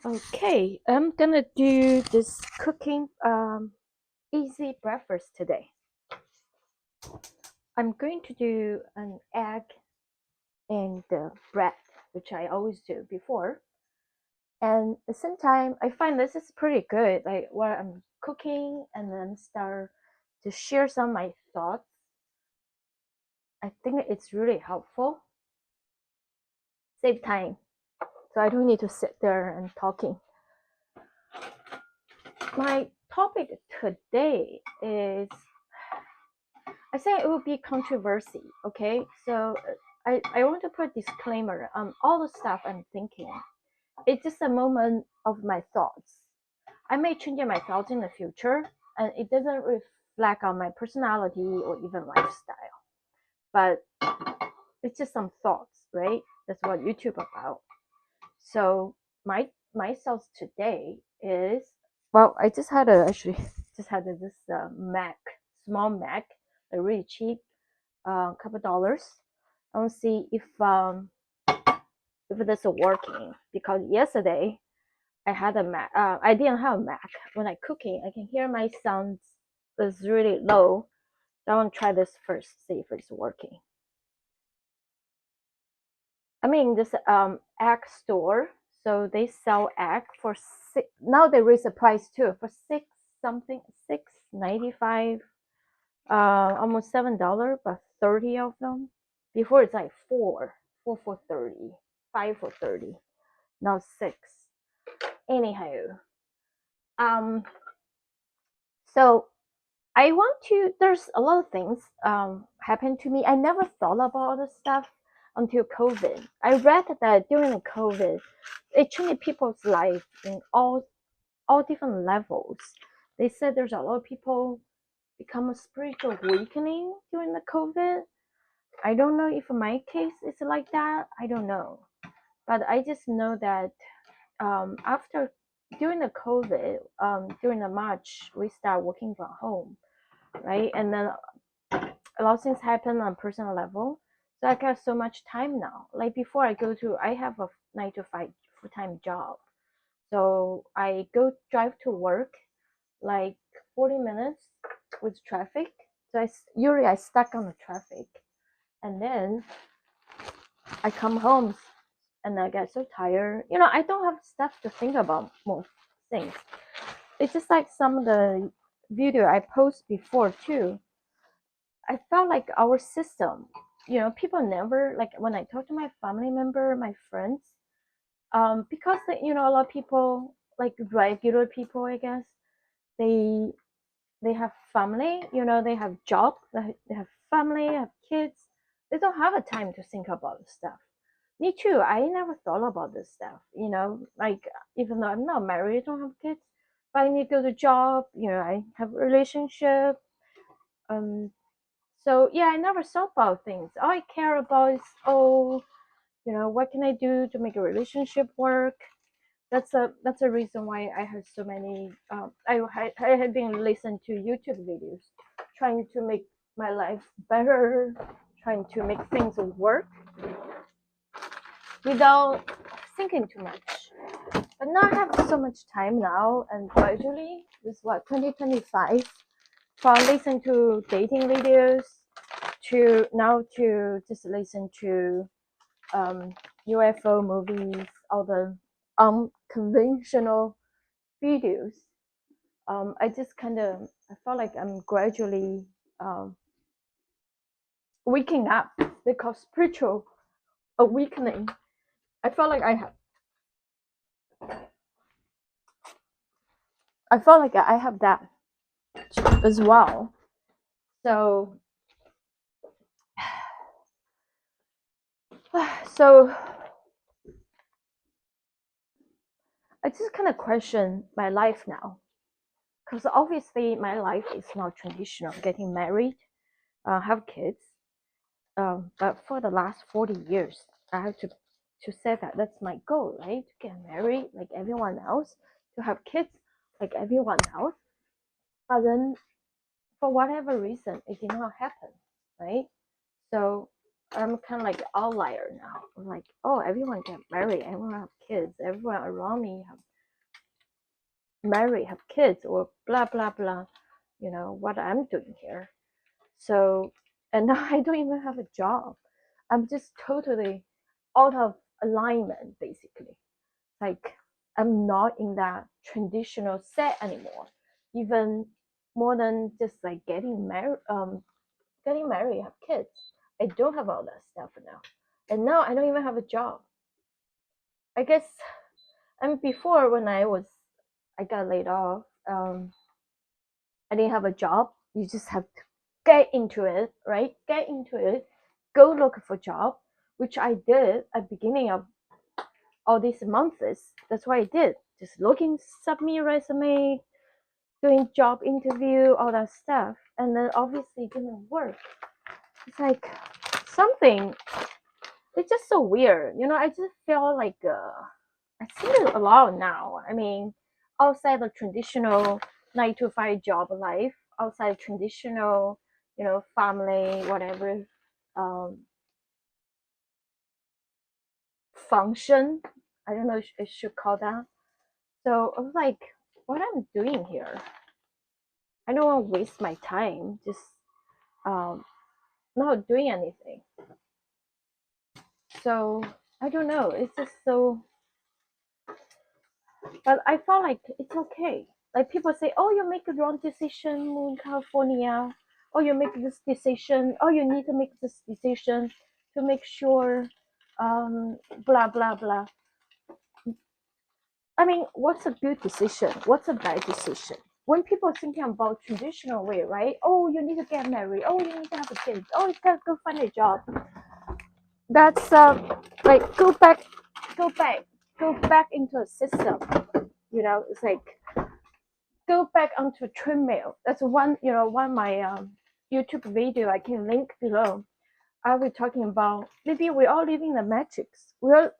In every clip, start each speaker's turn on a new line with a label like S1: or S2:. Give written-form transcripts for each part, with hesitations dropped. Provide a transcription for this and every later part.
S1: Okay, I'm gonna do this cooking easy breakfast today. I'm going to do an egg and bread, which I always do before. And at the same time, I find this is pretty good. Like while I'm cooking and then start to share some of my thoughts. I think it's really helpful. Save time, so I don't need to sit there and talking. My topic today is I say it will be controversy, okay? So I want to put a disclaimer on all the stuff I'm thinking. It's just a moment of my thoughts. I may change my thoughts in the future, and it doesn't reflect on my personality or even lifestyle. But it's just some thoughts, right? That's what YouTube about. So my thoughts today is I just had this Mac, small Mac, really cheap, couple dollars. I want to see if this is working because yesterday I had a Mac. I didn't have a Mac when I cooking. I can hear my sounds is really low. So I want to try this first, see if it's working. I mean this egg store, so they sell egg for six. Now they raise the price too for six something, 6.95, almost $7, but 30 of them. Before it's like four for 30, five for 30. Now six. Anyhow, um, so I want to. There's a lot of things happened to me. I never thought about all this stuff until COVID. I read that during the COVID, it changed people's life in all different levels. They said there's a lot of people become a spiritual awakening during the COVID. I don't know if my case is like that. I don't know, but I just know that after during the COVID, during the March, we start working from home, right? And then a lot of things happen on personal level. So I got so much time now. Like before, I have a 9 to 5 full-time job. So I go drive to work like 40 minutes with traffic. So usually I stuck on the traffic, and then I come home and I get so tired. I don't have stuff to think about most things. It's just like some of the video I post before too. I felt like our system, people never like when I talk to my family member, my friends, because a lot of people like regular people, I guess, they they have family, they have job, they have family, have kids. They don't have a time to think about this stuff. Me too. I never thought about this stuff, like even though I'm not married, I don't have kids, but I need to go to job, I have a relationship. So yeah, I never thought about things. All I care about is, what can I do to make a relationship work? That's a reason why I have so many. I have been listening to YouTube videos, trying to make my life better, trying to make things work without thinking too much. But now I have so much time now, and gradually, this is what 2025. From listening to dating videos to now to just listen to UFO movies, all the unconventional videos. I just I felt like I'm gradually waking up. They call spiritual awakening. I felt like I have that as well. So, so I just kind of question my life now, because obviously my life is not traditional. Getting married, have kids, but for the last 40 years, I have to say that that's my goal, right? To get married like everyone else, to have kids like everyone else. But then, for whatever reason, it did not happen, right? So I'm kind of like outlier now. I'm like, oh, everyone get married, everyone have kids, everyone around me have marry, have kids, or blah blah blah. You know what I'm doing here. So, and now I don't even have a job. I'm just totally out of alignment, basically. Like I'm not in that traditional set anymore. Even more than just like getting married, have kids. I don't have all that stuff now, and now I don't even have a job. I guess I mean before when I got laid off. I didn't have a job. You just have to get into it, right? Get into it. Go look for a job, which I did at the beginning of all these months. That's what I did. Just looking, submit resume, doing job interview, all that stuff. And then obviously it didn't work. It's like something, it's just so weird. You know, I just feel like I see it a lot now. I mean, outside the traditional 9 to 5 job life, outside traditional, family, whatever, um, function. I don't know if I should call that. So I was like, what I'm doing here? I don't want to waste my time just um, not doing anything. So I don't know. It's just so, but I felt like it's okay. Like people say, oh, you make a wrong decision in California. Oh, you make this decision. Oh, you need to make this decision to make sure, blah, blah, blah. I mean, what's a good decision? What's a bad decision? When people are thinking about traditional way, right? Oh, you need to get married. Oh, you need to have a kid. Oh, you gotta go find a job. That's like go back, go back into a system. You know, it's like go back onto a treadmill. That's one of my YouTube video I can link below. I was talking about maybe we're all living the matrix. We're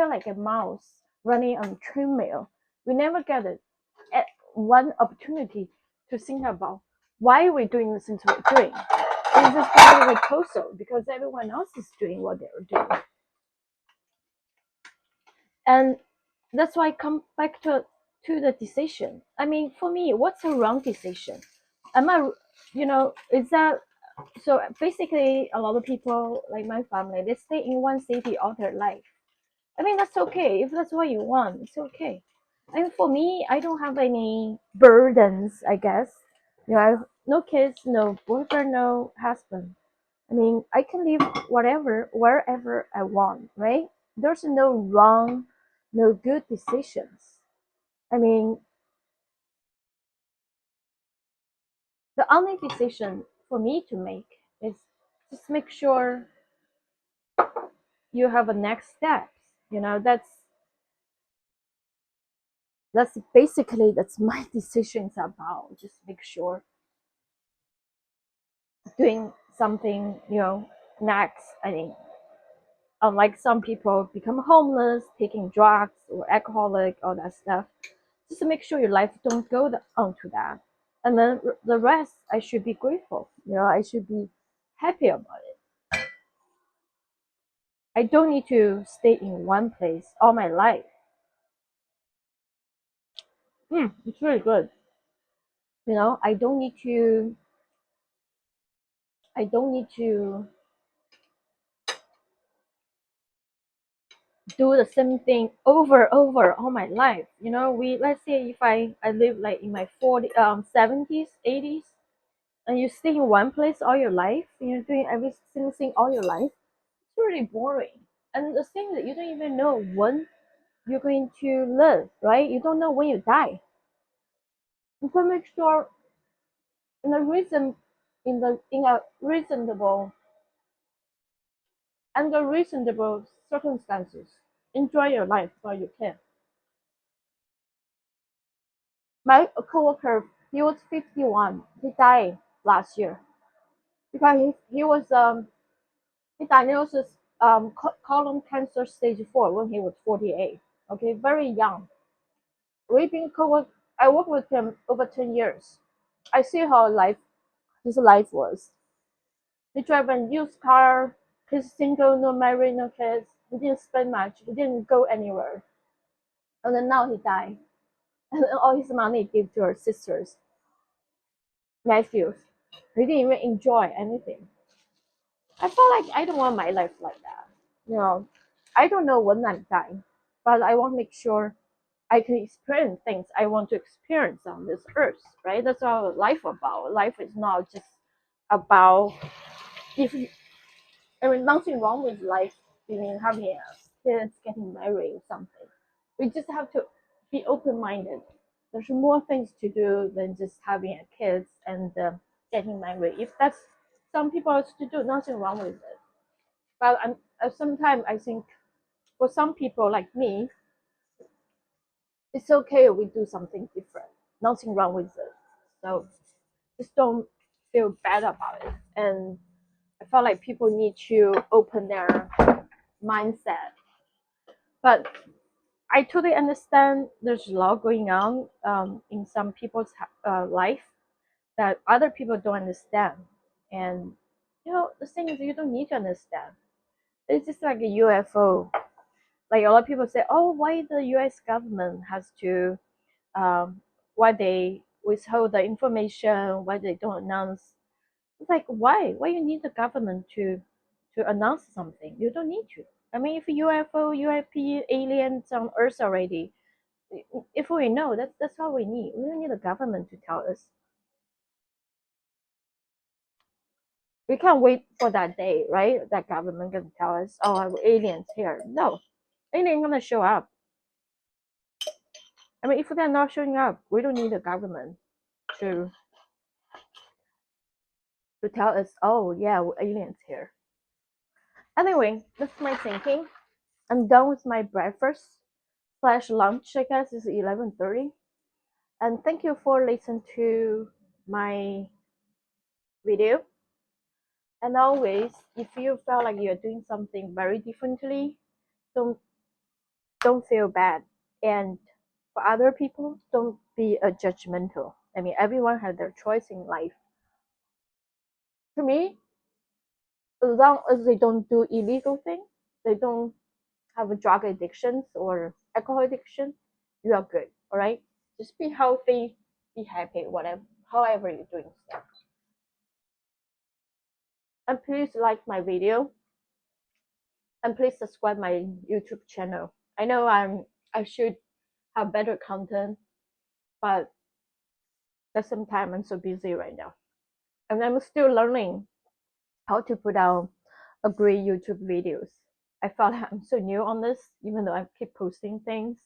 S1: like a mouse running on a treadmill. We never get one opportunity to think about why we're doing the things we're doing. It's just because we're told so, because everyone else is doing what they're doing. And that's why I come back to the decision. I mean, for me, what's a wrong decision? Am I, is that so? Basically, a lot of people like my family, they stay in one city all their life. I mean, that's okay if that's what you want. It's okay. And for me, I don't have any burdens. I guess I have no kids, no boyfriend, no husband. I mean, I can live whatever, wherever I want, right? There's no wrong, no good decisions. I mean, the only decision for me to make is just make sure you have a next steps. That's basically that's my decisions about. Just make sure doing something, next. I mean, unlike some people become homeless, taking drugs or alcoholic, all that stuff. Just to make sure your life don't go onto that. And then the rest, I should be grateful. I should be happy about it. I don't need to stay in one place all my life. It's really good. I don't need to. I don't need to do the same thing over all my life. We let's say if I live like in my 70s, 80s, and you stay in one place all your life, and you're doing every single thing all your life. It's really boring. And the thing that you don't even know when you're going to live, right? You don't know when you die. You can make sure in a reason in a reasonable under reasonable circumstances. Enjoy your life while you can. My coworker, he was 51. He died last year because he was he diagnosed colon cancer stage 4 when he was 48. Okay, very young. We've been co I worked with him over 10 years. I see how his life was. He drive a used car. He's single, no married, no kids. He didn't spend much. He didn't go anywhere. And then now he died. and then all his money give to her sisters, nephews. He didn't even enjoy anything. I feel like I don't want my life like that. You know, I don't know when I'm dying, but I want to make sure I can experience things I want to experience on this earth, right? That's what life about. Life is not just about if you, I mean nothing wrong with life, being having kids, getting married, something. We just have to be open minded. There's more things to do than just having a kids and getting married. If that's some people else to do, nothing wrong with it. But sometimes I think for some people like me, it's okay if we do something different. Nothing wrong with it. So just don't feel bad about it. And I felt like people need to open their mindset. But I totally understand there's a lot going on in some people's life that other people don't understand. And the thing is, you don't need to understand. It's just like a UFO. Like a lot of people say, oh, why the U.S. government has to why they withhold the information, why they don't announce. It's like why? Why you need the government to announce something? You don't need to. I mean, if UFO, UFP, aliens on Earth already, if we know, that's all we need. We don't need the government to tell us. We can't wait for that day, right? That government can tell us, oh, aliens here. No, alien gonna show up. I mean, if they're not showing up, we don't need the government to to tell us, oh yeah, aliens here. Anyway, that's my thinking. I'm done with my breakfast slash lunch. I guess it's 11:30. And thank you for listening to my video. And always, if you feel like you're doing something very differently, don't don't feel bad. And for other people, don't be a judgmental. I mean, everyone has their choice in life. To me, as long as they don't do illegal things, they don't have a drug addictions or alcohol addiction, you are good. All right. Just be healthy, be happy, whatever, however you're doing stuff. And please like my video and please subscribe my YouTube channel. I know I should have better content, but at some time I'm so busy right now. And I'm still learning how to put out a great YouTube videos. I felt like I'm so new on this, even though I keep posting things,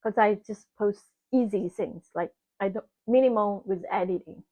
S1: because I just post easy things like I don't minimum with editing.